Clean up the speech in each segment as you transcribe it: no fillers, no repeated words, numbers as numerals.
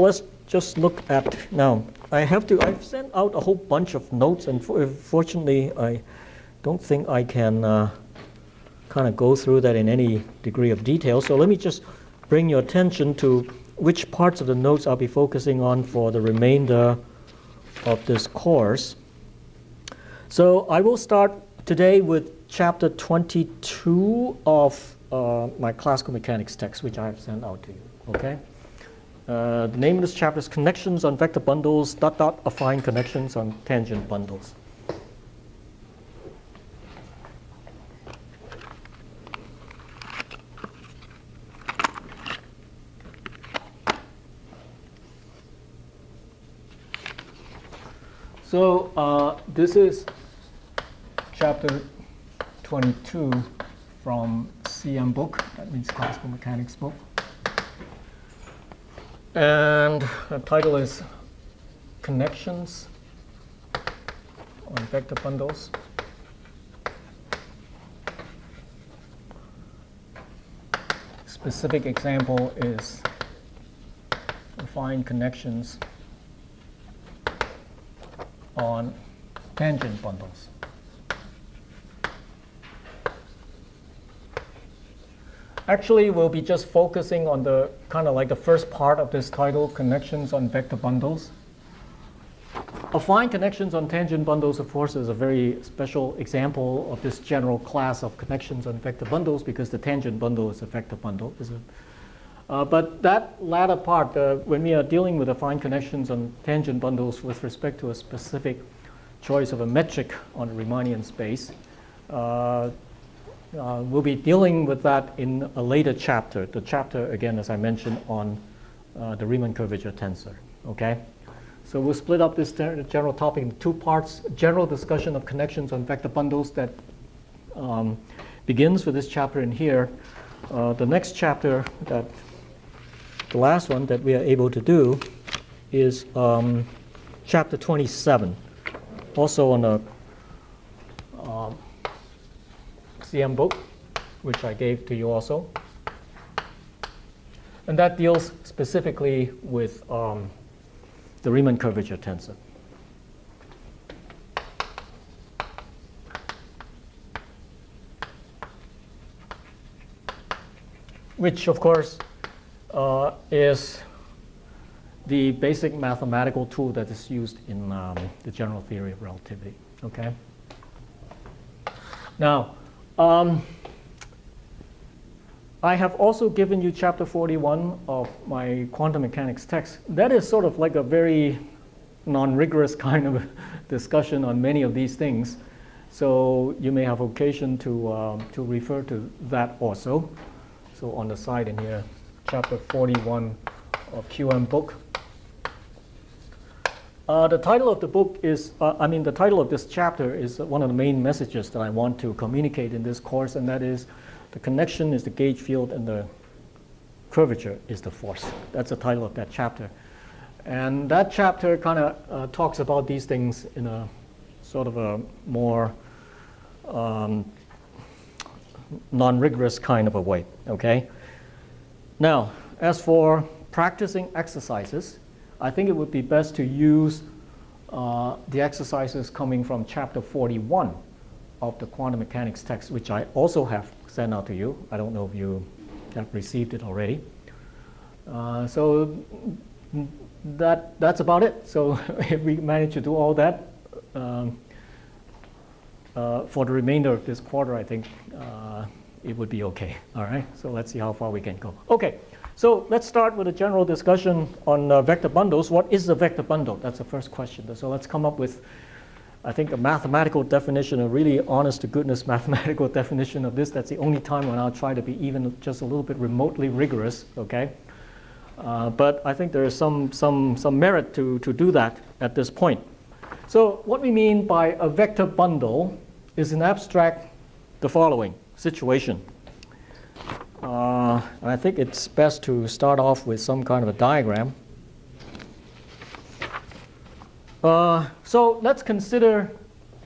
let's just look at now. I've sent out a whole bunch of notes, and fortunately, I don't think I can kind of go through that in any degree of detail. So let me just bring your attention to which parts of the notes I'll be focusing on for the remainder of this course. So I will start today with chapter 22 of my classical mechanics text, which I have sent out to you. Okay. The name of this chapter is Connections on Vector Bundles, affine connections on tangent bundles. So this is chapter 22 from CM book, that means classical mechanics book. And the title is Connections on Vector Bundles. Specific example is affine connections on tangent bundles. Actually, we'll be just focusing on the kind of like the first part of this title, Connections on Vector Bundles. Affine connections on tangent bundles, of course, is a very special example of this general class of connections on vector bundles because the tangent bundle is a vector bundle. But that latter part, when we are dealing with affine connections on tangent bundles with respect to a specific choice of a metric on a Riemannian space, we'll be dealing with that in a later chapter. The chapter, again, as I mentioned, on the Riemann curvature tensor. Okay, so we'll split up this general topic in two parts: general discussion of connections on vector bundles that begins with this chapter in here. The next chapter, the last one that we are able to do, is chapter 27, also on a CM book, which I gave to you also. And that deals specifically with the Riemann curvature tensor. Which, of course, is the basic mathematical tool that is used in the general theory of relativity. Okay. Now, I have also given you chapter 41 of my quantum mechanics text. That is sort of like a very non-rigorous kind of discussion on many of these things. So you may have occasion to refer to that also. So on the side in here, chapter 41 of QM book. The title of the book is, the title of this chapter is one of the main messages that I want to communicate in this course, and that is the connection is the gauge field and the curvature is the force. That's the title of that chapter. And that chapter kind of talks about these things in a sort of a more non-rigorous kind of a way, okay? Now, as for practicing exercises, I think it would be best to use the exercises coming from chapter 41 of the quantum mechanics text, which I also have sent out to you. I don't know if you have received it already. So that's about it. So if we manage to do all that for the remainder of this quarter, I think it would be okay. All right. So let's see how far we can go. Okay. So let's start with a general discussion on vector bundles. What is a vector bundle? That's the first question. So let's come up with, I think, a mathematical definition, a really honest-to-goodness mathematical definition of this. That's the only time when I'll try to be even just a little bit remotely rigorous, okay? But I think there is some merit to do that at this point. So what we mean by a vector bundle is in abstract the following situation. And I think it's best to start off with some kind of a diagram. So let's consider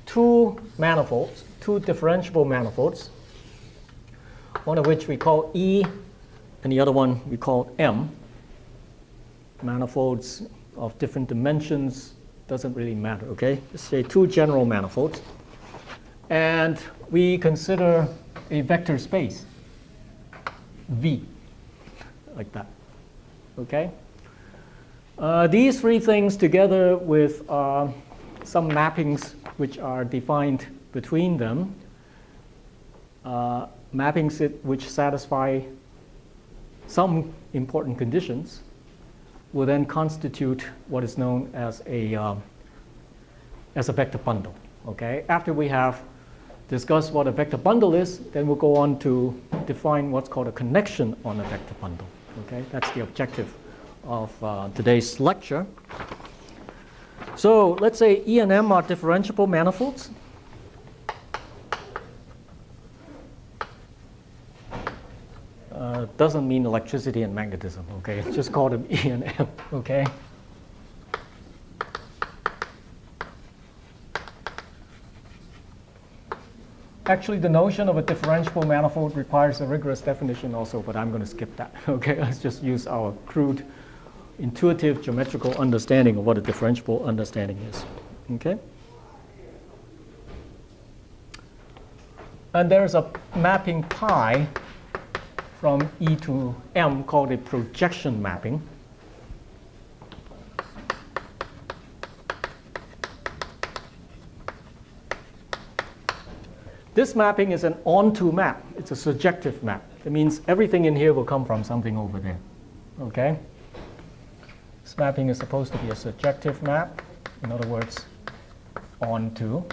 two manifolds, two differentiable manifolds, one of which we call E and the other one we call M. manifolds of different dimensions, doesn't really matter, okay? Let's say two general manifolds. And we consider a vector space, V, like that, okay? These three things together with some mappings which are defined between them, mappings which satisfy some important conditions, will then constitute what is known as a vector bundle. Okay? After we have discussed what a vector bundle is, then we'll go on to define what's called a connection on a vector bundle. Okay? That's the objective of today's lecture. So let's say E and M are differentiable manifolds. Doesn't mean electricity and magnetism, okay? Just call them E and M, okay? Actually, the notion of a differentiable manifold requires a rigorous definition also, but I'm going to skip that, okay? Let's just use our crude, intuitive, geometrical understanding of what a differentiable understanding is, okay? And there's a mapping pi from E to M called a projection mapping. This mapping is an onto map. It's a surjective map. It means everything in here will come from something over there. Okay? This mapping is supposed to be a surjective map. In other words, onto.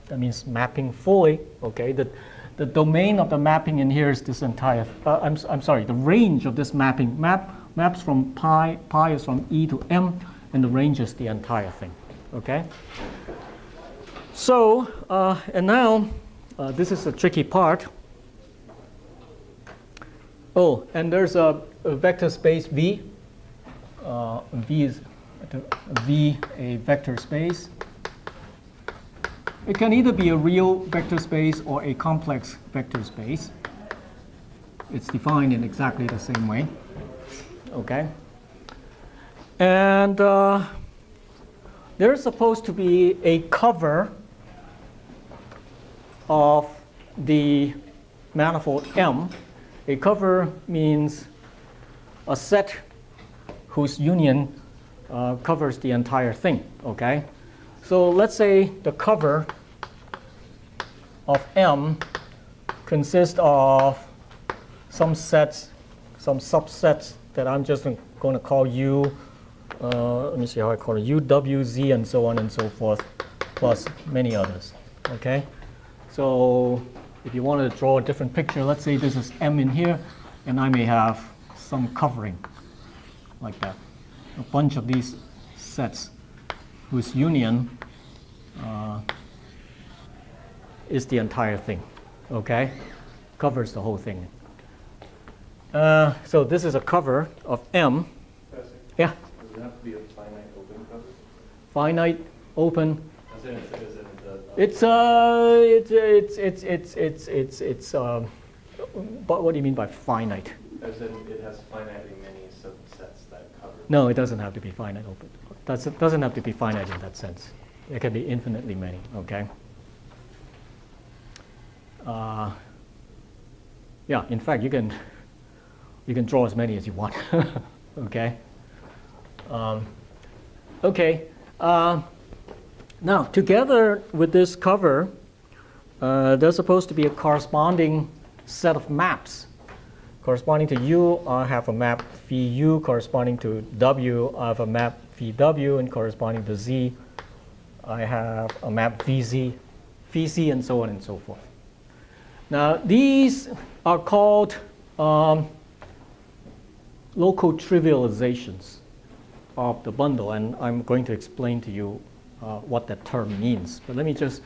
That means mapping fully. Okay? The domain of the mapping in here is this entire, I'm sorry, the range of this mapping maps from pi is from E to M, and the range is the entire thing, okay? So, and now, this is the tricky part. Oh, and there's a vector space V. V is a vector space. It can either be a real vector space or a complex vector space. It's defined in exactly the same way. Okay? And there's supposed to be a cover of the manifold M. A cover means a set whose union covers the entire thing. Okay? So let's say the cover of M consists of some sets, some subsets that I'm just going to call U, let me see how I call it, U, W, Z, and so on and so forth, plus many others, okay? So if you wanted to draw a different picture, let's say this is M in here, and I may have some covering like that, a bunch of these sets whose union is the entire thing, okay? Covers the whole thing. So this is a cover of M. Yeah? Does it have to be a finite open cover? Finite, open. But what do you mean by finite? As in it has finitely many subsets that cover. No, it doesn't have to be finite open. It doesn't have to be finite in that sense. It can be infinitely many, okay? Yeah, in fact, you can draw as many as you want, okay? Okay. Now, together with this cover, there's supposed to be a corresponding set of maps. Corresponding to U, I have a map phi U. Corresponding to W, I have a map phi W. And corresponding to Z, I have a map phi Z, and so on and so forth. Now, these are called local trivializations of the bundle, and I'm going to explain to you what that term means. But let me just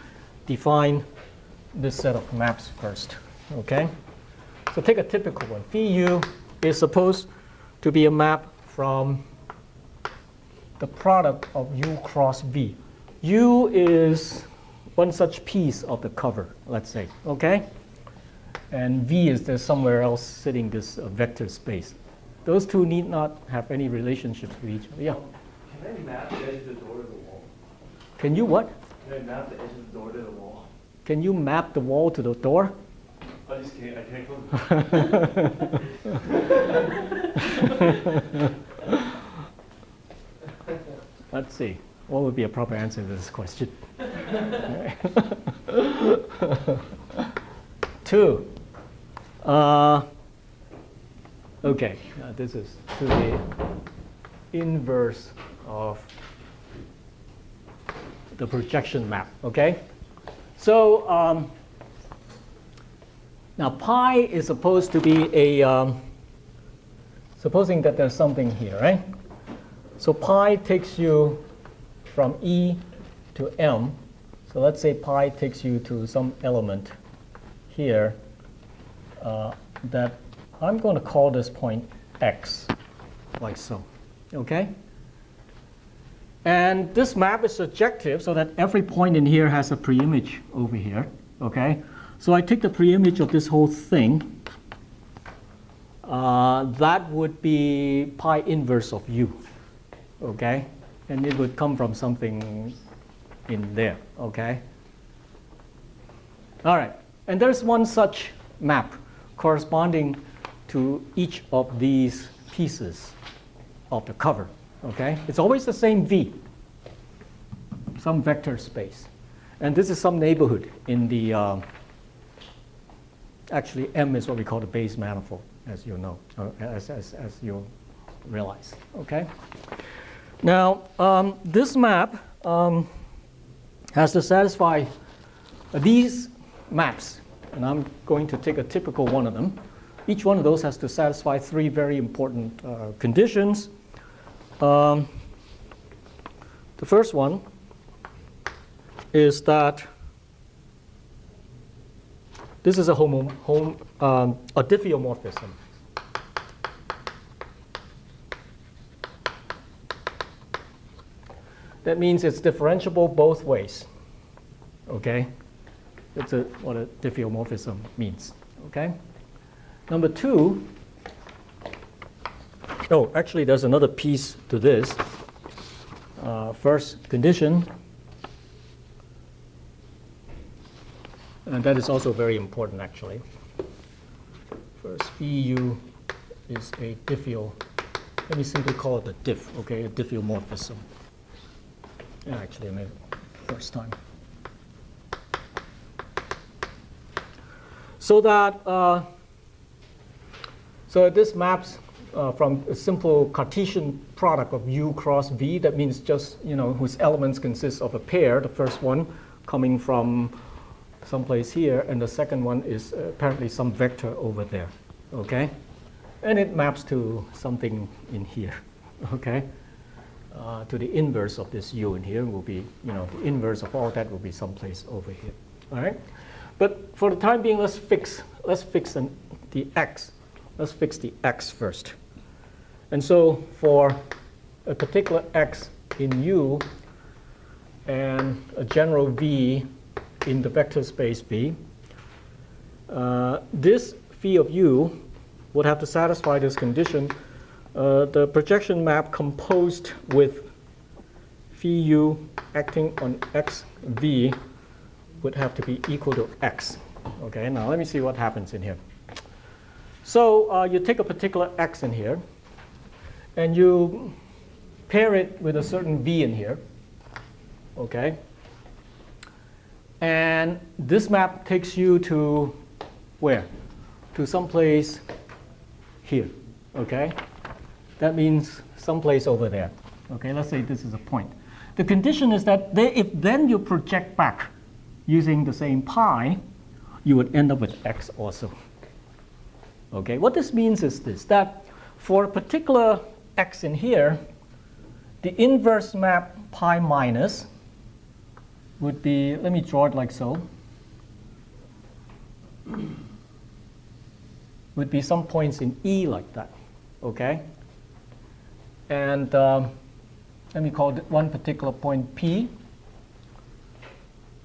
define this set of maps first, okay? So take a typical one. Phi U is supposed to be a map from the product of U cross V. U is one such piece of the cover, let's say, okay? And V is there somewhere else sitting this vector space. Those two need not have any relationships with each other. Yeah. Can I map the edge of the door to the wall? Can you what? Can I map the edge of the door to the wall? Can you map the wall to the door? I just can't. I can't close Let's see. What would be a proper answer to this question? 2. Okay, this is to the inverse of the projection map, okay? So now pi is supposed to be a, supposing that there's something here, right? So pi takes you from E to M. So let's say pi takes you to some element here that I'm going to call this point X, like so, okay? And this map is surjective so that every point in here has a preimage over here, okay? So I take the preimage of this whole thing. That would be pi inverse of U, okay? And it would come from something in there, okay? All right, and there's one such map corresponding to each of these pieces of the cover, okay? It's always the same V, some vector space. And this is some neighborhood in the, actually M is what we call the base manifold, as you know, as you realize, okay? Now, this map has to satisfy these maps, and I'm going to take a typical one of them. Each one of those has to satisfy 3 very important conditions. The first one is that this is a diffeomorphism. That means it's differentiable both ways, okay? That's what a diffeomorphism means, okay? Number 2, oh, actually there's another piece to this. First condition, and that is also very important actually. First, VU is a let me simply call it a diff, okay, a diffeomorphism. Yeah, actually, maybe first time. So that so this maps from a simple Cartesian product of U cross V. That means just, you know, whose elements consist of a pair. The first one coming from someplace here, and the second one is apparently some vector over there. Okay, and it maps to something in here. Okay. To the inverse of this U in here will be, you know, the inverse of all that will be someplace over here. All right, but for the time being, let's fix the X. Let's fix the X first. And so for a particular X in U and a general V in the vector space V, this phi of U would have to satisfy this condition. The projection map composed with phi U acting on X V would have to be equal to X. Okay, now let me see what happens in here. So you take a particular X in here, and you pair it with a certain V in here. Okay, and this map takes you to where? To someplace here. Okay. That means someplace over there. Okay, let's say this is a point. The condition is that if then you project back using the same pi, you would end up with X also. Okay, what this means is this, that for a particular X in here, the inverse map pi minus would be, let me draw it like so, would be some points in E like that. Okay. And let me call one particular point P.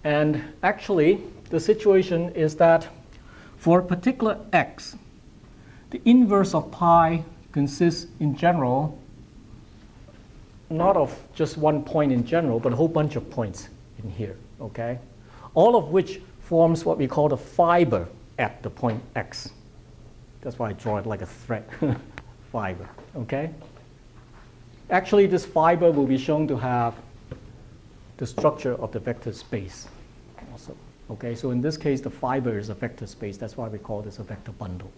And actually, the situation is that for a particular X, the inverse of pi consists in general not of just one point in general, but a whole bunch of points in here, okay? All of which forms what we call the fiber at the point x. That's why I draw it like a thread, fiber, okay? Actually, this fiber will be shown to have the structure of the vector space also, okay? So in this case, the fiber is a vector space. That's why we call this a vector bundle,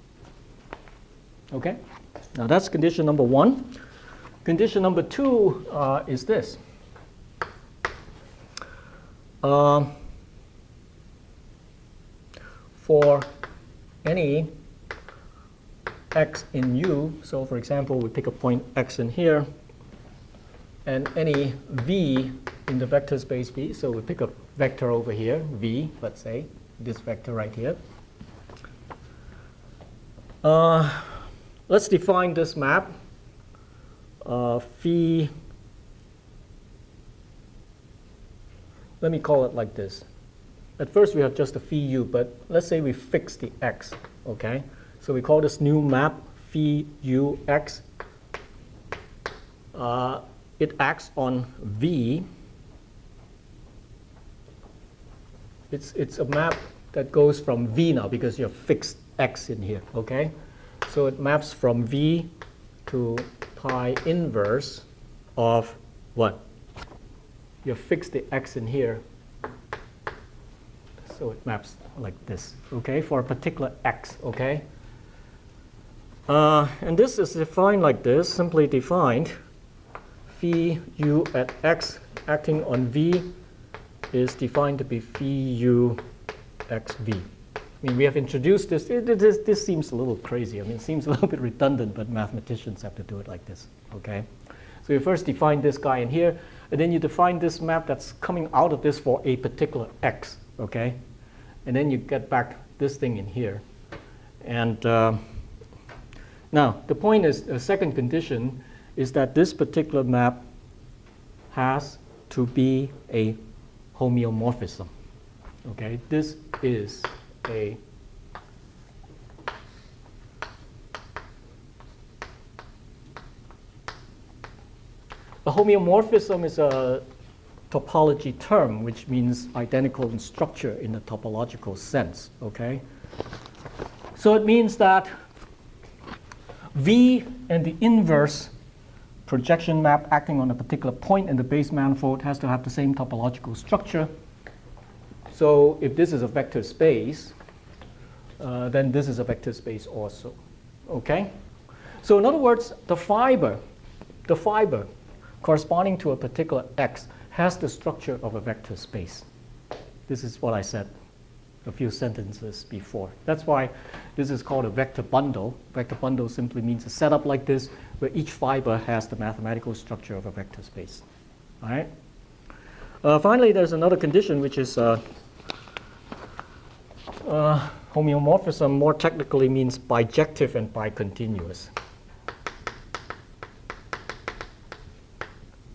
okay? Now that's condition number one. Condition number two is this. For any x in U, so for example, we pick a point x in here, and any v in the vector space V, so we pick a vector over here, v, let's say, this vector right here. Let's define this map. Phi, let me call it like this. At first we have just a phi u, but let's say we fix the x, okay? So we call this new map phi u x. It acts on v. It's a map that goes from v now because you have fixed x in here, okay? So it maps from v to pi inverse of what? You have fixed the x in here. So it maps like this, okay, for a particular x, okay? And this is defined like this, simply defined. Phi u at x acting on v is defined to be phi u x v. I mean, we have introduced this. This seems a little crazy. I mean, it seems a little bit redundant, but mathematicians have to do it like this, okay? So you first define this guy in here, and then you define this map that's coming out of this for a particular x, okay? And then you get back this thing in here. And now, the point is, the second condition is that this particular map has to be a homeomorphism, okay? This is a homeomorphism is a topology term, which means identical in structure in the topological sense, okay? So it means that V and the inverse projection map acting on a particular point in the base manifold has to have the same topological structure. So if this is a vector space, then this is a vector space also, okay? So in other words, the fiber corresponding to a particular x has the structure of a vector space. This is what I said a few sentences before. That's why this is called a vector bundle. Vector bundle simply means a setup like this where each fiber has the mathematical structure of a vector space. All right? Finally, there's another condition which is homeomorphism more technically means bijective and bicontinuous.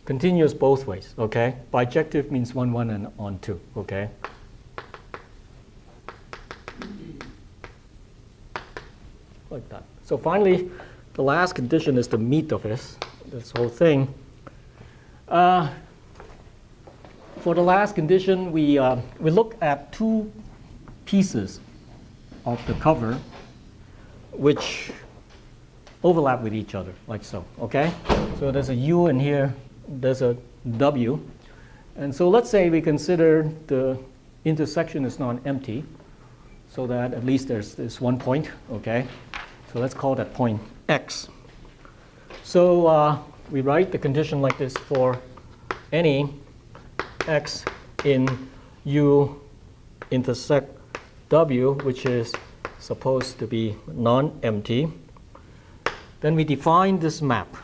Continuous both ways, okay? Bijective means 1, 1, and on 2, okay? Like that. So finally, the last condition is the meat of this whole thing. For the last condition, we look at two pieces of the cover which overlap with each other, like so, okay? So there's a U in here, there's a W. And so let's say we consider the intersection is non-empty, so that at least there's this one point, okay? So let's call that point X. So we write the condition like this for any X in U intersect W, which is supposed to be non-empty. Then we define this map.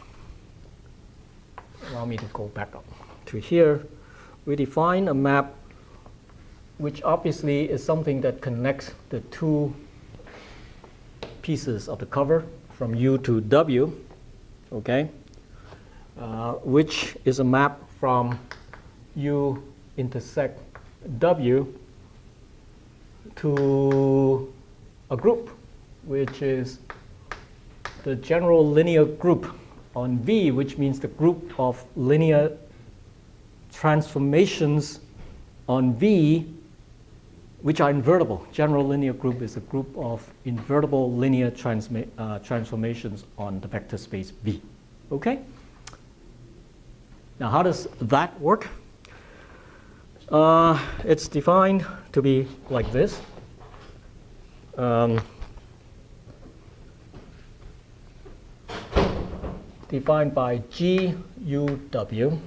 Allow me to go back up to here. We define a map which obviously is something that connects the two pieces of the cover from U to W, okay? Which is a map from U intersect W to a group, which is the general linear group on V, which means the group of linear transformations on V which are invertible. General linear group is a group of invertible linear transformations on the vector space V. Okay? Now, how does that work? It's defined to be like this. Defined by G U W.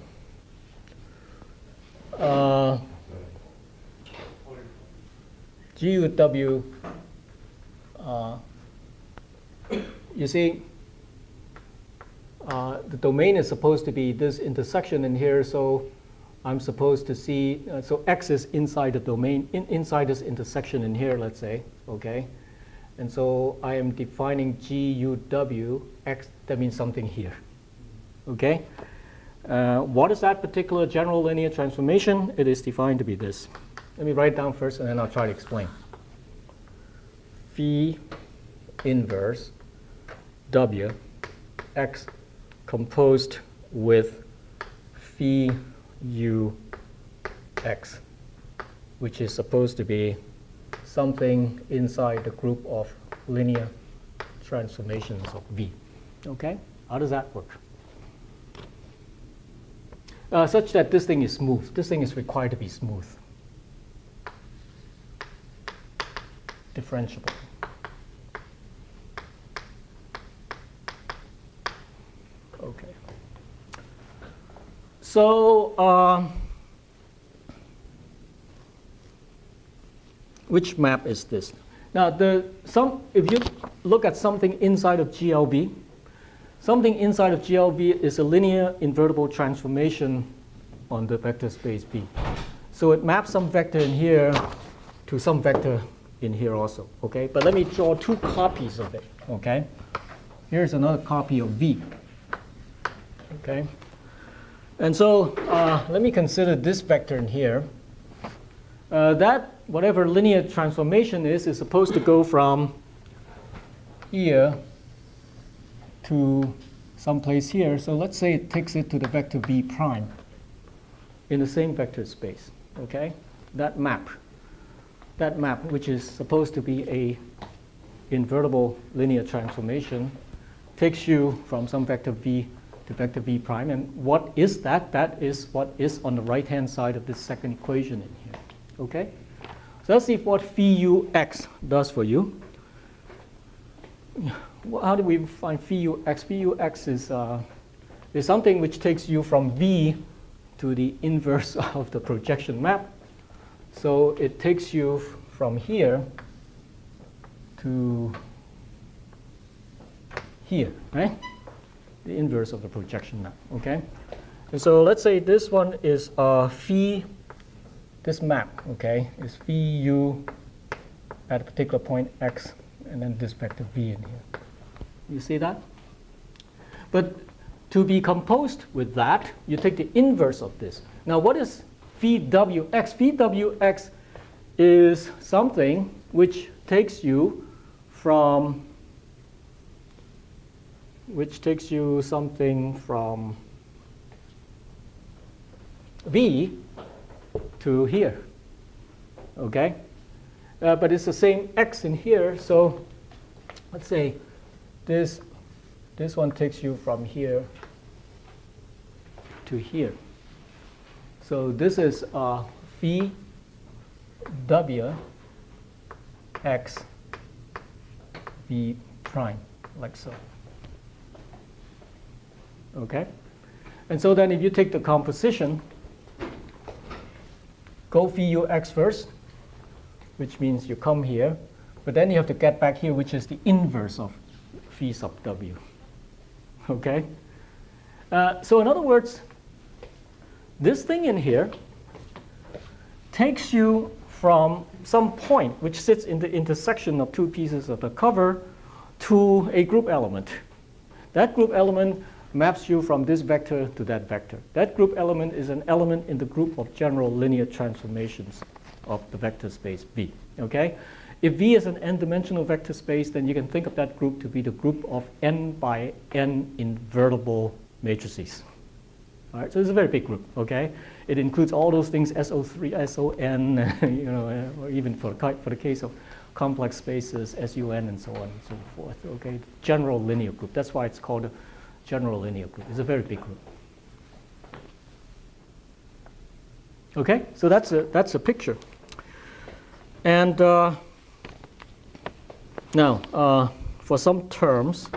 G U W. You see, the domain is supposed to be this intersection in here, so I'm supposed to see, so X is inside the domain, inside this intersection in here, let's say, okay? And so I am defining GUW, X, that means something here, okay? What is that particular general linear transformation? It is defined to be this. Let me write it down first, and then I'll try to explain. Phi inverse W X composed with phi U X, which is supposed to be something inside the group of linear transformations of V. Okay? How does that work? Such that this thing is smooth. This thing is required to be smooth. Differentiable. Okay. So, which map is this? Now, if you look at something inside of GLV, something inside of GLV is a linear invertible transformation on the vector space V. So it maps some vector in here to some vector in here also, okay? But let me draw two copies of it, okay? Here's another copy of V, okay? And so let me consider this vector in here. That, whatever linear transformation is supposed to go from here to someplace here. So let's say it takes it to the vector V prime in the same vector space, okay? That map, which is supposed to be a invertible linear transformation, takes you from some vector V to vector V prime. And what is that? That is what is on the right-hand side of this second equation in here, okay? So let's see what phi U X does for you. How do we find phi U X? Phi U X is something which takes you from V to the inverse of the projection map. So it takes you from here to here, right? The inverse of the projection map, okay? And so let's say this one is phi, this map, okay, is phi U at a particular point X, and then this vector V in here. You see that? But to be composed with that, you take the inverse of this. Now, what is phi WX? Phi WX is something which takes you from something from V to here, okay? But it's the same X in here, so let's say this one takes you from here to here. So this is phi W X V prime, like so. Okay? And so then if you take the composition, go phi U X first, which means you come here, but then you have to get back here, which is the inverse of phi sub W. Okay? So in other words, this thing in here takes you from some point which sits in the intersection of two pieces of the cover to a group element. That group element maps you from this vector to that vector. That group element is an element in the group of general linear transformations of the vector space V. Okay? If V is an n-dimensional vector space, then you can think of that group to be the group of n by n invertible matrices. All right, so it's a very big group, okay? It includes all those things, SO3, SON, or even for the case of complex spaces, SUN, and so on and so forth, okay? General linear group. That's why it's called a general linear group. It's a very big group. Okay, so that's a picture. And now, for some terms,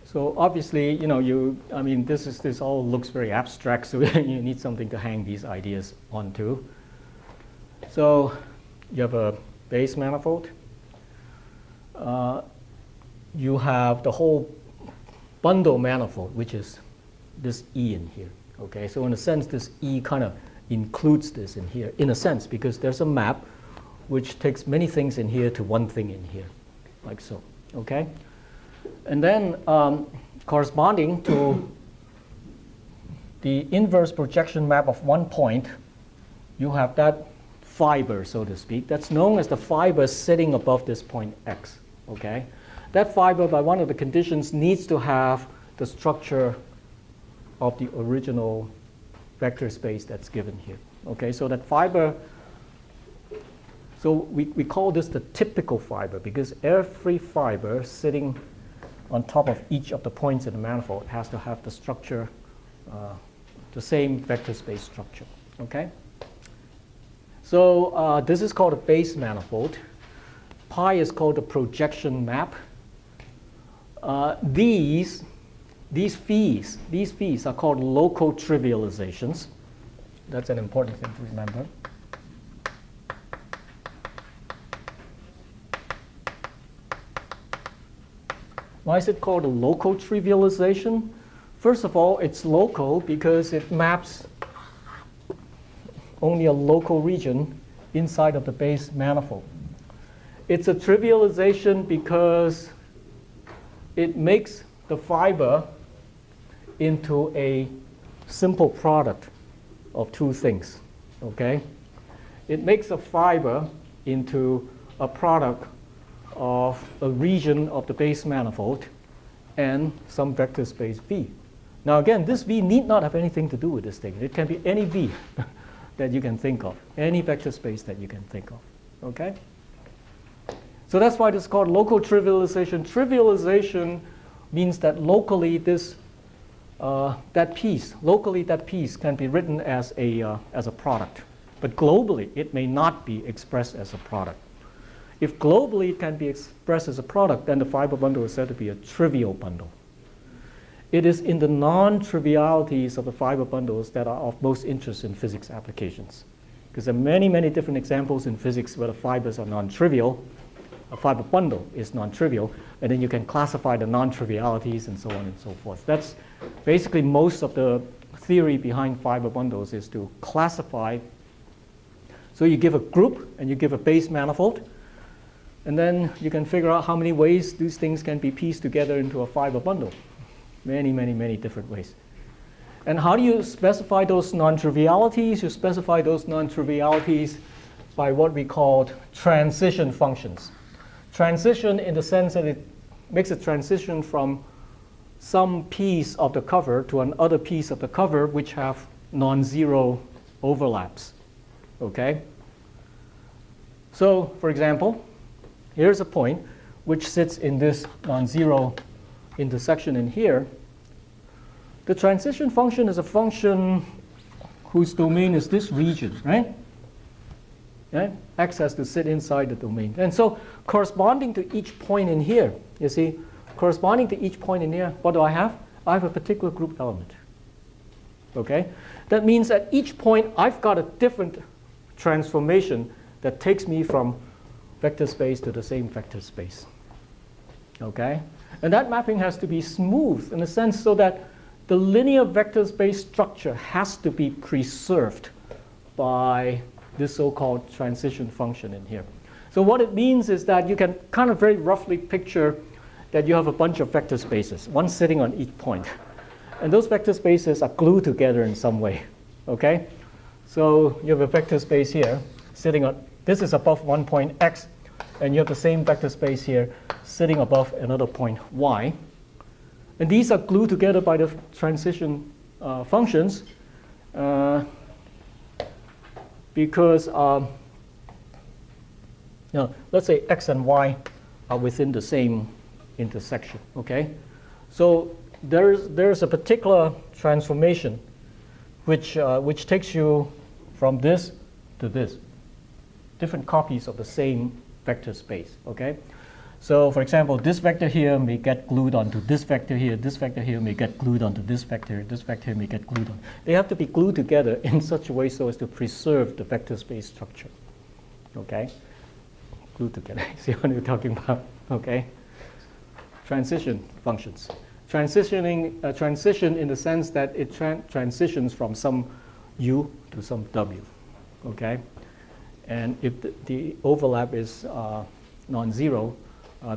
so obviously, this all looks very abstract, so you need something to hang these ideas onto. So you have a base manifold. You have the whole bundle manifold, which is this E in here. Okay, so in a sense, this E kind of includes this in here, in a sense, because there's a map which takes many things in here to one thing in here, like so. Okay, and then corresponding to the inverse projection map of one point, you have that fiber, so to speak. That's known as the fiber sitting above this point X. Okay, that fiber, by one of the conditions, needs to have the structure of the original vector space that's given here. Okay, so that fiber, so we call this the typical fiber because every fiber sitting on top of each of the points in the manifold has to have the structure, the same vector space structure. Okay, so this is called a base manifold. Pi is called a projection map. These fees are called local trivializations. That's an important thing to remember. Why is it called a local trivialization? First of all, it's local because it maps only a local region inside of the base manifold. It's a trivialization because it makes the fiber into a simple product of two things, okay? It makes a fiber into a product of a region of the base manifold and some vector space V. Now again, this V need not have anything to do with this thing. It can be any V that you can think of, any vector space that you can think of, okay? So that's why this is called local trivialization. Trivialization means that locally that piece can be written as a product, but globally it may not be expressed as a product. If globally it can be expressed as a product, then the fiber bundle is said to be a trivial bundle. It is in the non-trivialities of the fiber bundles that are of most interest in physics applications, because there are many, many different examples in physics where the fibers are non-trivial. A fiber bundle is non-trivial, and then you can classify the non-trivialities and so on and so forth. That's basically most of the theory behind fiber bundles is to classify. So you give a group and you give a base manifold, and then you can figure out how many ways these things can be pieced together into a fiber bundle. Many, many, many different ways. And how do you specify those non-trivialities? You specify those non-trivialities by what we call transition functions. Transition in the sense that it makes a transition from some piece of the cover to another piece of the cover which have non-zero overlaps. Okay? So, for example, here's a point which sits in this non-zero intersection in here. The transition function is a function whose domain is this region, right? Okay? X has to sit inside the domain. And so corresponding to each point in here, you see, corresponding to each point in here, what do I have? I have a particular group element. Okay? That means at each point, I've got a different transformation that takes me from vector space to the same vector space. Okay? And that mapping has to be smooth in a sense so that the linear vector space structure has to be preserved by this so-called transition function in here. So what it means is that you can kind of very roughly picture that you have a bunch of vector spaces, one sitting on each point. And those vector spaces are glued together in some way. Okay? So you have a vector space here sitting on This is above one point x, and you have the same vector space here sitting above another point y. And these are glued together by the transition functions because let's say x and y are within the same intersection. Okay, so there's a particular transformation which takes you from this to this, different copies of the same vector space. Okay, so for example, this vector here may get glued onto this vector here. This vector here may get glued onto this vector. This vector here may get glued on. They have to be glued together in such a way so as to preserve the vector space structure. Okay, glued together. See what we're talking about? Okay. Transition functions. Transition in the sense that it transitions from some u to some w. Okay, and if the overlap is non-zero,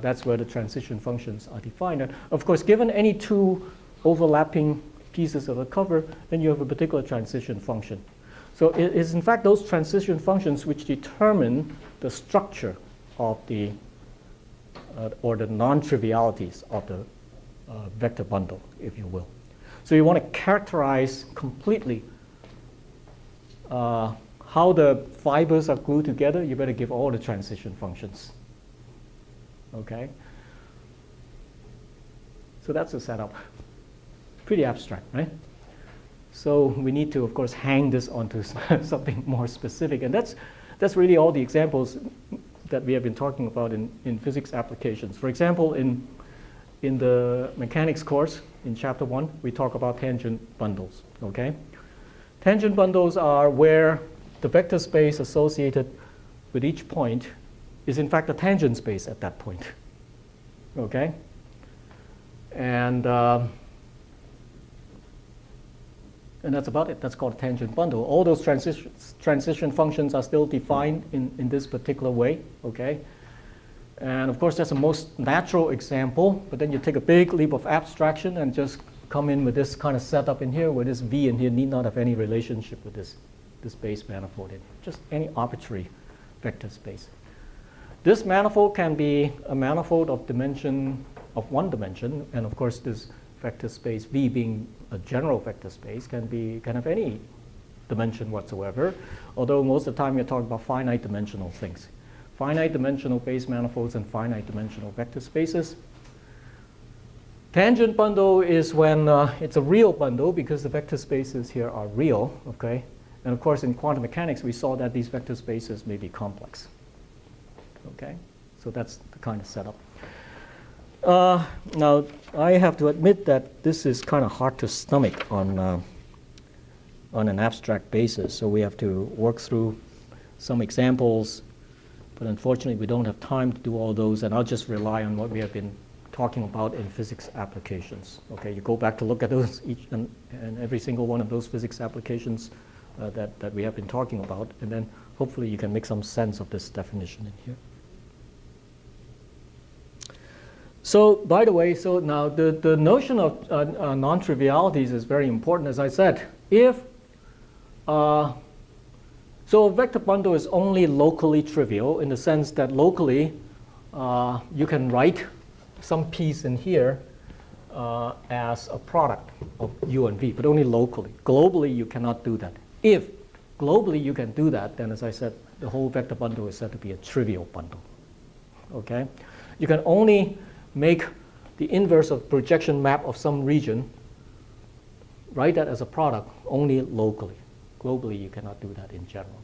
that's where the transition functions are defined. And of course, given any two overlapping pieces of the cover, then you have a particular transition function. So it is in fact those transition functions which determine the structure of the or the non-trivialities of the vector bundle, if you will. So you want to characterize completely how the fibers are glued together. You better give all the transition functions. Okay? So that's the setup. Pretty abstract, right? So we need to, of course, hang this onto something more specific. And that's really all the examples that we have been talking about in physics applications. For example, in the mechanics course, in chapter 1, we talk about tangent bundles. Okay? Tangent bundles are where the vector space associated with each point is in fact a tangent space at that point. Okay? And that's about it. That's called a tangent bundle. All those transition functions are still defined in this particular way. Okay? And of course, that's the most natural example. But then you take a big leap of abstraction and just come in with this kind of setup in here, where this V in here need not have any relationship with this base manifold in here. Just any arbitrary vector space. This manifold can be a manifold of one dimension, and of course, this vector space V being a general vector space can have any dimension whatsoever, although most of the time you're talking about finite dimensional things. Finite dimensional base manifolds and finite dimensional vector spaces. Tangent bundle is when it's a real bundle because the vector spaces here are real, okay? And of course in quantum mechanics we saw that these vector spaces may be complex. Okay? So that's the kind of setup. Now, I have to admit that this is kind of hard to stomach on an abstract basis, so we have to work through some examples, but unfortunately we don't have time to do all those, and I'll just rely on what we have been talking about in physics applications. Okay, you go back to look at those, each and every single one of those physics applications that we have been talking about, and then hopefully you can make some sense of this definition in here. So, by the way, so now the notion of non-trivialities is very important. As I said, if so a vector bundle is only locally trivial in the sense that locally you can write some piece in here as a product of U and V, but only locally. Globally, you cannot do that. If globally you can do that, then as I said, the whole vector bundle is said to be a trivial bundle. Okay? You can only make the inverse of projection map of some region, write that as a product only locally. Globally, you cannot do that in general.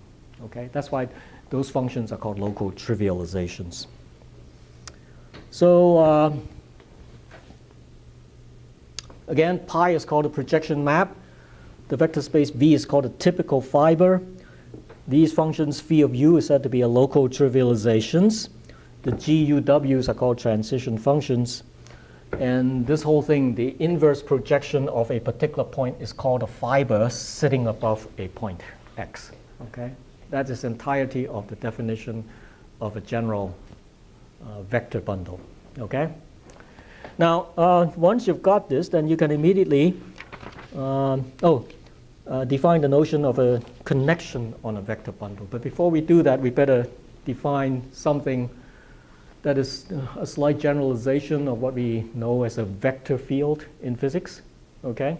Okay? That's why those functions are called local trivializations. So again, pi is called a projection map. The vector space V is called a typical fiber. These functions, phi of u, is said to be a local trivializations. The GUWs are called transition functions. And this whole thing, the inverse projection of a particular point is called a fiber sitting above a point x. Okay? That is the entirety of the definition of a general vector bundle. Okay? Now, once you've got this, then you can immediately, define the notion of a connection on a vector bundle. But before we do that, we better define something that is a slight generalization of what we know as a vector field in physics. Okay?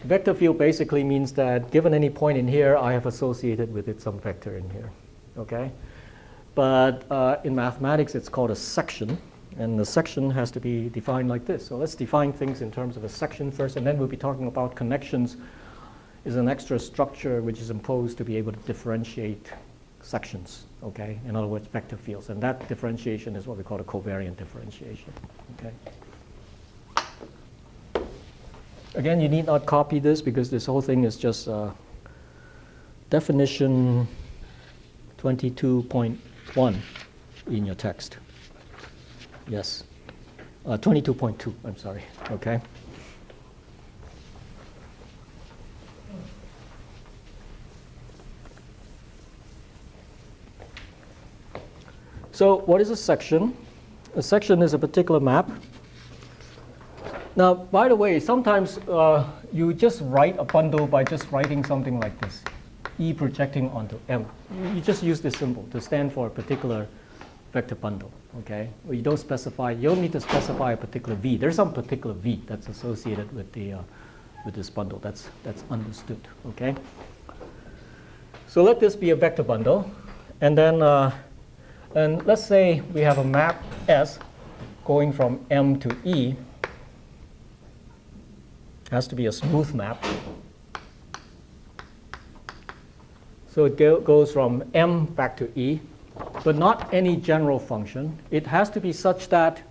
Vector field basically means that given any point in here, I have associated with it some vector in here. Okay? But in mathematics, it's called a section. And the section has to be defined like this. So let's define things in terms of a section first, and then we'll be talking about connections is an extra structure which is imposed to be able to differentiate sections, okay? In other words, vector fields. And that differentiation is what we call a covariant differentiation, okay? Again, you need not copy this because this whole thing is just definition 22.1 in your text. Yes, 22.2, I'm sorry, okay? So what is a section? A section is a particular map. Now, by the way, sometimes you just write a bundle by just writing something like this, E projecting onto M. You just use this symbol to stand for a particular vector bundle, okay? Well, you don't need to specify a particular V. There's some particular V that's associated with this bundle. That's understood, okay? So let this be a vector bundle, and then and let's say we have a map S going from M to E. Has to be a smooth map. So it goes from M back to E, but not any general function. It has to be such that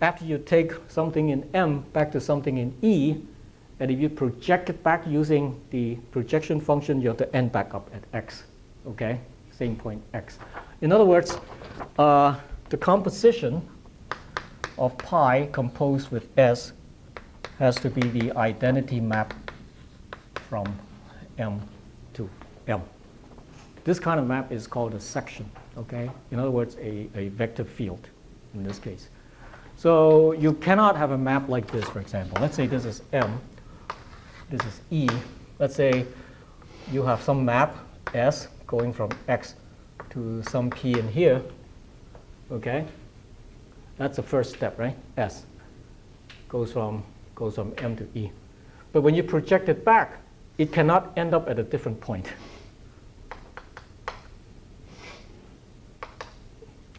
after you take something in M back to something in E, and if you project it back using the projection function, you have to end back up at X, okay? Same point X. In other words, the composition of pi composed with S has to be the identity map from M to M. This kind of map is called a section, okay? In other words, a vector field in this case. So you cannot have a map like this, for example. Let's say this is M, this is E. Let's say you have some map S going from X to some P in here, okay? That's the first step, right? S goes from M to E. But when you project it back, it cannot end up at a different point.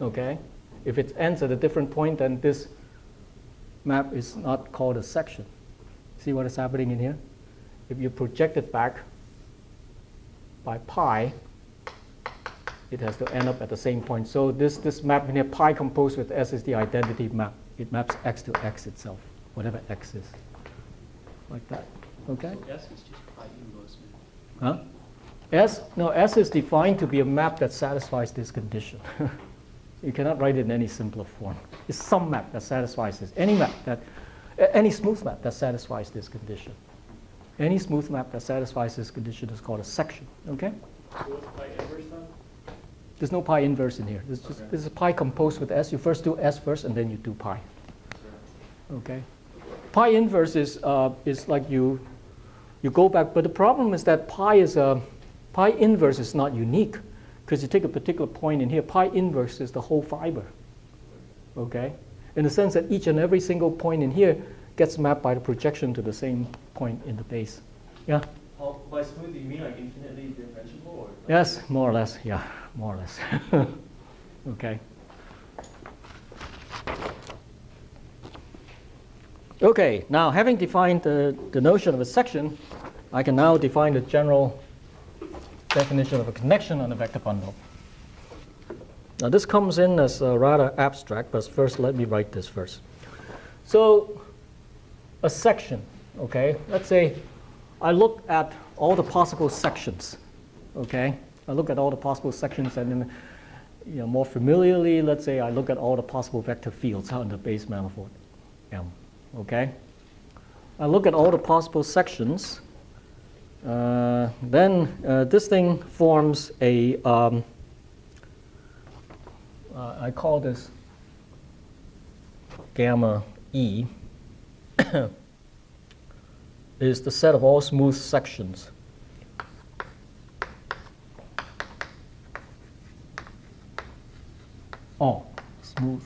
Okay? If it ends at a different point, then this map is not called a section. See what is happening in here? If you project it back by pi, it has to end up at the same point. So this map in here, pi composed with S, is the identity map. It maps X to X itself, whatever X is. Like that. Okay? So S is just pi inverse, man. Huh? S is defined to be a map that satisfies this condition. You cannot write it in any simpler form. It's some map that satisfies this. Any smooth map that satisfies this condition. Any smooth map that satisfies this condition is called a section. Okay? So what's pi inverse then? There's no pi inverse in here. This is pi composed with S. You first do S first, and then you do pi. Okay? Pi inverse is like you go back, but the problem is that pi inverse is not unique, because you take a particular point in here. Pi inverse is the whole fiber. Okay? In the sense that each and every single point in here gets mapped by the projection to the same point in the base. Yeah? By smooth, you mean like infinitely differentiable? Or Yes, more or less. Yeah, more or less. Okay. Okay, now having defined the notion of a section, I can now define the general definition of a connection on a vector bundle. Now this comes in as rather abstract, but first let me write this first. So a section, okay? Let's say I look at all the possible sections, okay? I look at all the possible sections, and then more familiarly, let's say I look at all the possible vector fields on the base manifold M. Okay, I look at all the possible sections. Then this thing forms a. I call this gamma E. is the set of all smooth sections. All smooth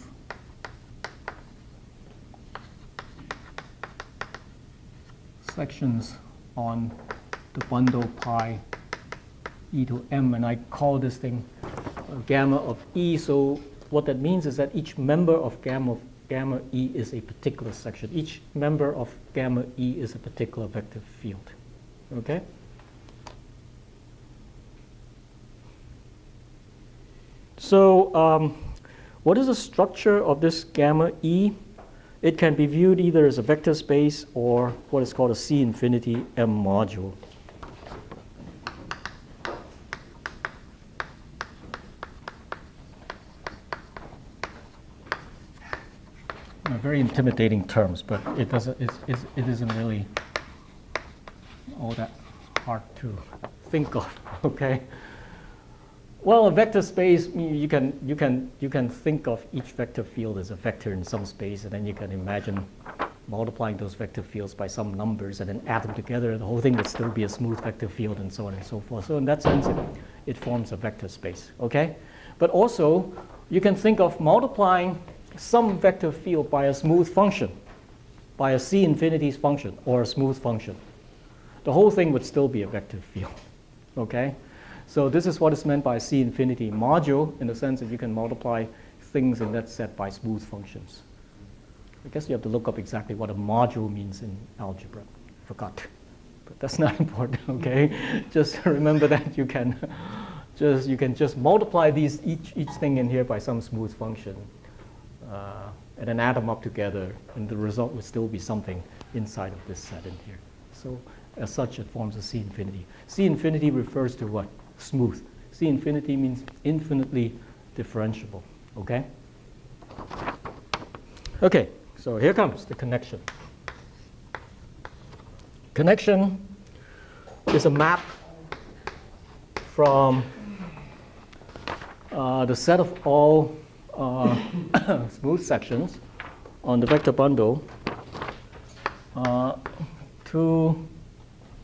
sections on the bundle pi e to m, and I call this thing gamma of e. So what that means is that each member of gamma e is a particular section. Each member of gamma e is a particular vector field. Okay? So what is the structure of this gamma e? It can be viewed either as a vector space or what is called a C infinity M module. Very intimidating terms, but it isn't really all that hard to think of. Okay. Well, a vector space, you can think of each vector field as a vector in some space, and then you can imagine multiplying those vector fields by some numbers and then add them together. The whole thing would still be a smooth vector field, and so on and so forth. So in that sense, it forms a vector space. Okay. But also, you can think of multiplying some vector field by a smooth function, by a C infinity function or a smooth function. The whole thing would still be a vector field. Okay? So this is what is meant by a C infinity module, in the sense that you can multiply things in that set by smooth functions. I guess you have to look up exactly what a module means in algebra. Forgot. But that's not important, okay? Just remember that you can just multiply these each thing in here by some smooth function. And then add them up together, and the result would still be something inside of this set in here. So as such, it forms a C infinity. C infinity refers to what? Smooth. C infinity means infinitely differentiable. Okay? Okay, so here comes the connection. Connection is a map from the set of all smooth sections on the vector bundle to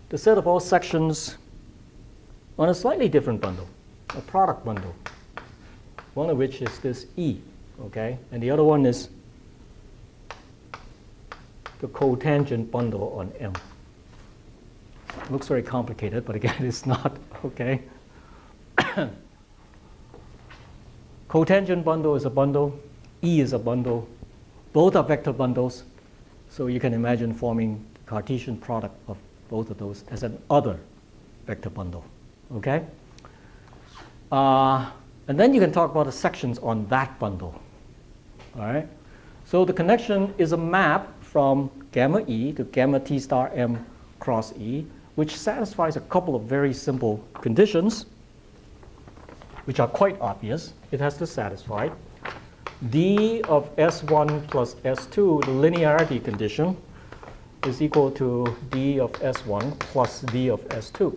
the set of all sections on a slightly different bundle, a product bundle, one of which is this E, okay? And the other one is the cotangent bundle on M. It looks very complicated, but again, it's not, okay? Cotangent bundle is a bundle, E is a bundle. Both are vector bundles, so you can imagine forming the Cartesian product of both of those as an other vector bundle, okay? And then you can talk about the sections on that bundle, all right? So the connection is a map from gamma E to gamma T star M cross E, which satisfies a couple of very simple conditions, which are quite obvious. It has to satisfy d of S1 plus S2, the linearity condition, is equal to d of S1 plus d of S2.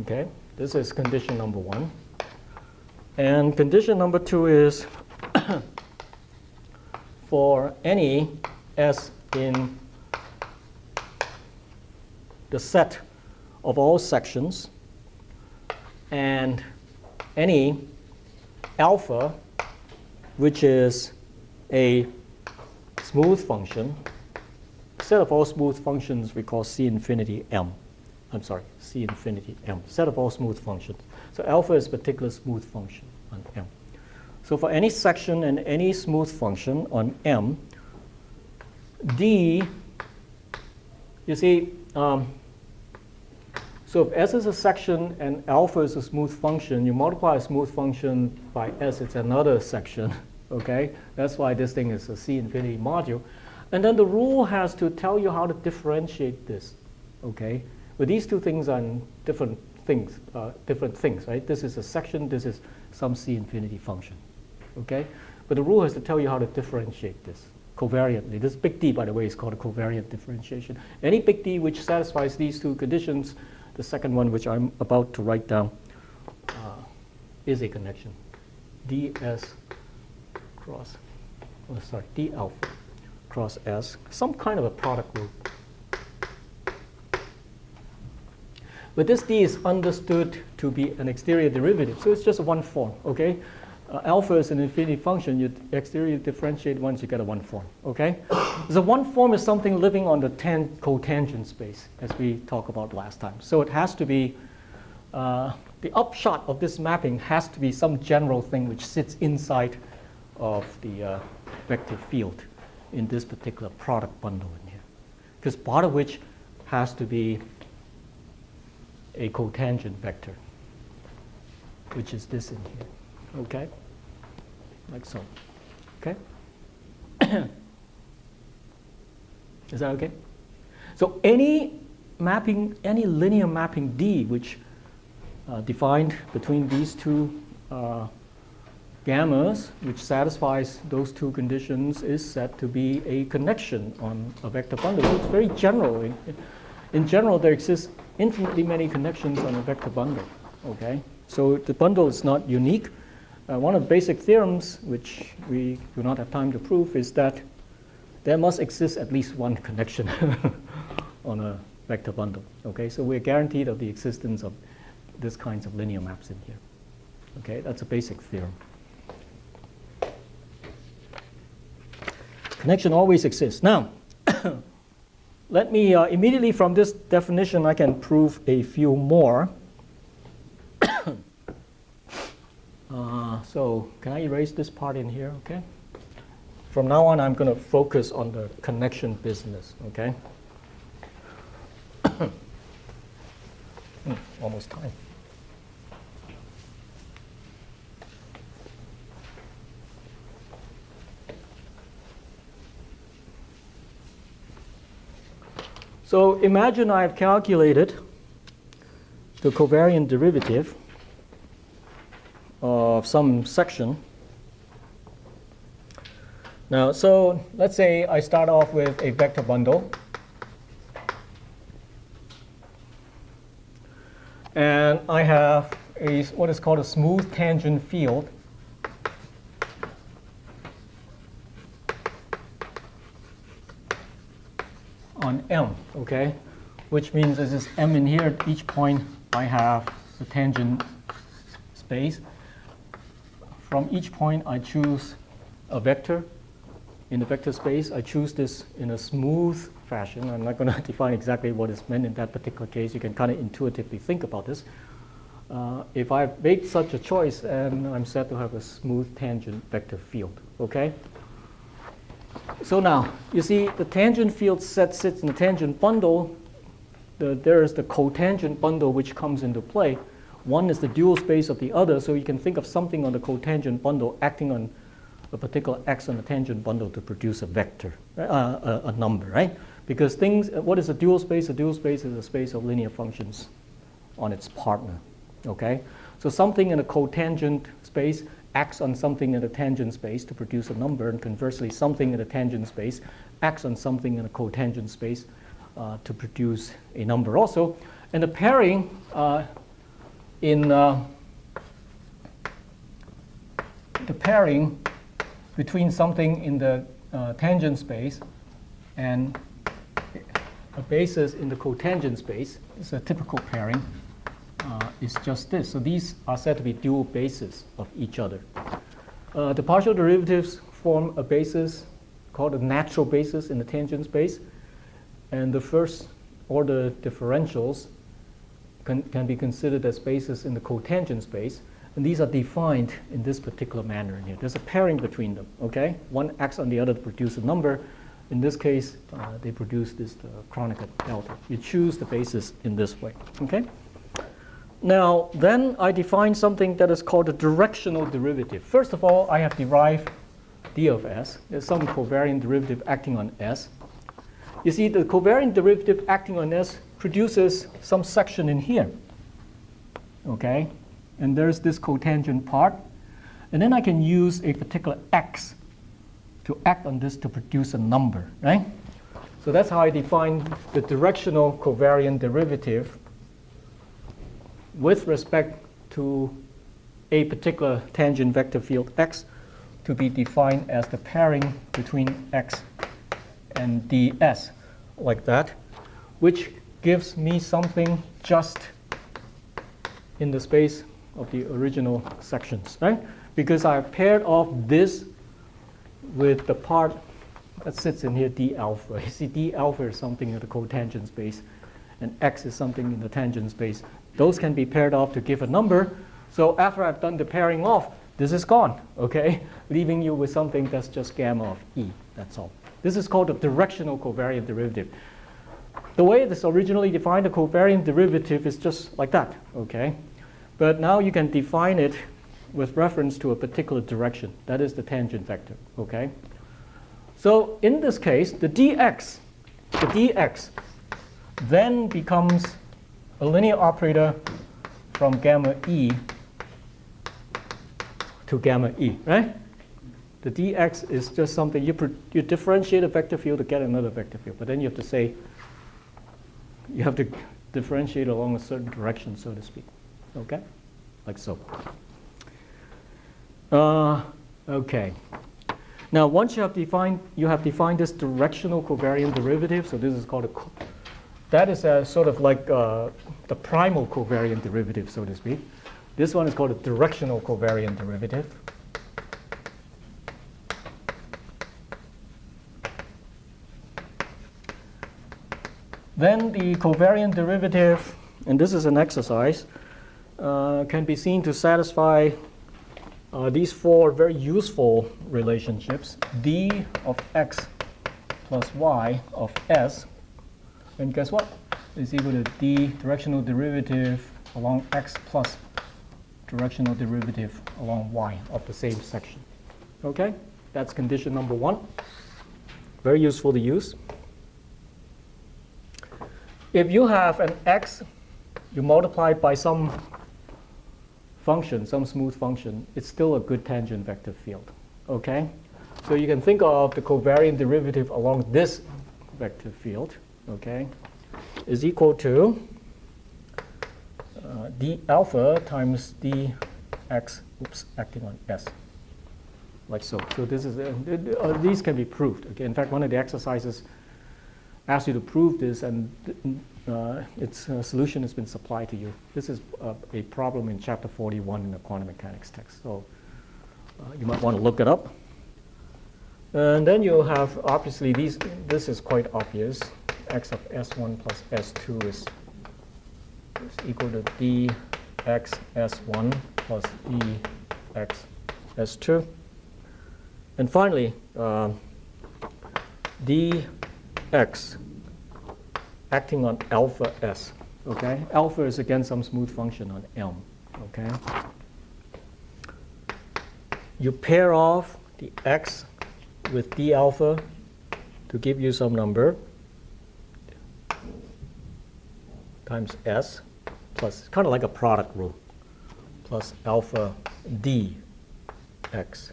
Okay, this is condition number one. And condition number two is for any S in the set of all sections and any alpha, which is a smooth function, set of all smooth functions we call C infinity M. I'm sorry, C infinity M, set of all smooth functions. So alpha is a particular smooth function on M. So for any section and any smooth function on M, D, you see, so if S is a section and alpha is a smooth function, you multiply a smooth function by S, it's another section, okay? That's why this thing is a C infinity module. And then the rule has to tell you how to differentiate this, okay? But these two things are different things, right? This is a section, this is some C infinity function, okay? But the rule has to tell you how to differentiate this covariantly. This big D, by the way, is called a covariant differentiation. Any big D which satisfies these two conditions, the second one, which I'm about to write down, is a connection. ds cross, D alpha cross S, some kind of a product rule. But this D is understood to be an exterior derivative, so it's just one form, okay? Alpha is an infinity function. You exterior differentiate once, you get a one form, okay? So one form is something living on the cotangent space, as we talked about last time. So it has to be, the upshot of this mapping has to be some general thing which sits inside of the vector field in this particular product bundle in here. Because part of which has to be a cotangent vector, which is this in here. Okay? Like so. Okay? Is that okay? So any mapping, any linear mapping D which defined between these two gammas, which satisfies those two conditions, is said to be a connection on a vector bundle. So it's very general. In general, there exist infinitely many connections on a vector bundle. Okay? So the bundle is not unique. One of the basic theorems, which we do not have time to prove, is that there must exist at least one connection on a vector bundle. Okay, so we're guaranteed of the existence of this kinds of linear maps in here. Okay, that's a basic theorem. Connection always exists. Now, let me immediately from this definition, I can prove a few more. So can I erase this part in here, okay? From now on, I'm going to focus on the connection business, okay? Almost time. So imagine I've calculated the covariant derivative of some section. Now, so let's say I start off with a vector bundle. And I have what is called a smooth tangent field. On M, okay? Which means there's this M in here. At each point, I have the tangent space. From each point, I choose a vector. In the vector space, I choose this in a smooth fashion. I'm not going to define exactly what is meant in that particular case. You can kind of intuitively think about this. If I make such a choice, and I'm said to have a smooth tangent vector field, okay? So now, you see the tangent field set sits in the tangent bundle. There is the cotangent bundle which comes into play. One is the dual space of the other, so you can think of something on the cotangent bundle acting on a particular x on the tangent bundle to produce a vector, a number, right? Because things, what is a dual space? A dual space is a space of linear functions on its partner, okay? So something in a cotangent space acts on something in a tangent space to produce a number, and conversely, something in a tangent space acts on something in a cotangent space to produce a number also. And the pairing the pairing between something in the tangent space and a basis in the cotangent space is a typical pairing. Is just this. So these are said to be dual bases of each other. The partial derivatives form a basis called a natural basis in the tangent space, and the first order differentials can be considered as bases in the cotangent space, and these are defined in this particular manner in here. There's a pairing between them, okay? One acts on the other to produce a number. In this case, they produce this Kronecker delta. You choose the basis in this way, okay? Now, then I define something that is called a directional derivative. First of all, I have derived d of s. There's some covariant derivative acting on s. You see, the covariant derivative acting on s produces some section in here, okay? And there's this cotangent part. And then I can use a particular x to act on this to produce a number, right? So that's how I define the directional covariant derivative with respect to a particular tangent vector field x to be defined as the pairing between x and ds, like that, which gives me something just in the space of the original sections, right? Because I've paired off this with the part that sits in here, d alpha. You see, d alpha is something in the cotangent space, and x is something in the tangent space. Those can be paired off to give a number. So after I've done the pairing off, this is gone, okay? Leaving you with something that's just gamma of E, that's all. This is called the directional covariant derivative. The way it is originally defined, the covariant derivative is just like that, okay? But now you can define it with reference to a particular direction. That is the tangent vector, okay? So in this case, the dx then becomes a linear operator from gamma E to gamma E, right? The dx is just something, you differentiate a vector field to get another vector field, but then you have to say, you have to differentiate along a certain direction, so to speak, okay? Like so. Okay. Now, once you have defined this directional covariant derivative, so this is called that is sort of like the primal covariant derivative, so to speak. This one is called a directional covariant derivative. Then the covariant derivative, and this is an exercise, can be seen to satisfy these four very useful relationships. D of x plus y of s, and guess what? Is equal to d directional derivative along x plus directional derivative along y of the same section. Okay? That's condition number one. Very useful to use. If you have an x, you multiply it by some function, some smooth function, it's still a good tangent vector field. Okay? So you can think of the covariant derivative along this vector field, okay, is equal to d alpha times dx, acting on s, like so. So this is these can be proved. Okay, in fact, one of the exercises asks you to prove this, and its solution has been supplied to you. This is a problem in chapter 41 in the quantum mechanics text. So you might want to look it up. And then you have, obviously, this is quite obvious. X of S1 plus S2 is equal to dx S1 plus dx S2. And finally, dx acting on alpha s. Okay, alpha is again some smooth function on M. Okay, you pair off the x with d alpha to give you some number times s plus, kind of like a product rule, plus alpha d x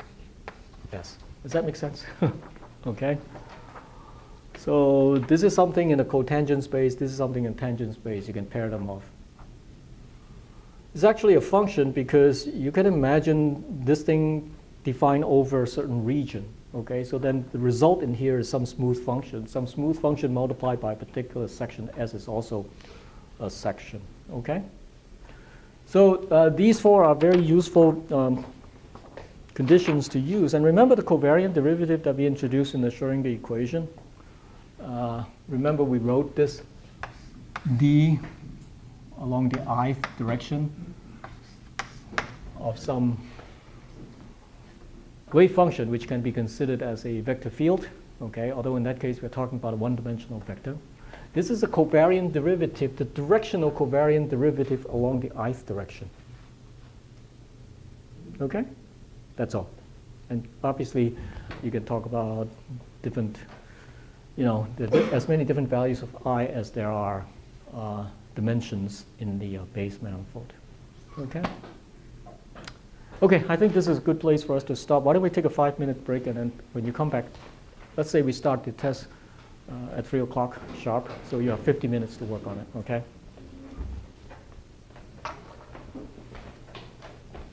s. Does that make sense? Okay. So this is something in the cotangent space, this is something in tangent space. You can pair them off. It's actually a function because you can imagine this thing defined over a certain region. Okay, so then the result in here is some smooth function. Some smooth function multiplied by a particular section S is also a section. Okay? So these four are very useful conditions to use. And remember the covariant derivative that we introduced in the Schrödinger equation? Remember we wrote this d along the ith direction of some wave function which can be considered as a vector field, okay? Although in that case we're talking about a one-dimensional vector. This is a covariant derivative, the directional covariant derivative along the ith direction. Okay? That's all. And obviously you can talk about different, as many different values of I as there are dimensions in the base manifold. Okay? Okay, I think this is a good place for us to stop. Why don't we take a 5-minute break, and then when you come back, let's say we start the test at 3 o'clock sharp, so you have 50 minutes to work on it, okay?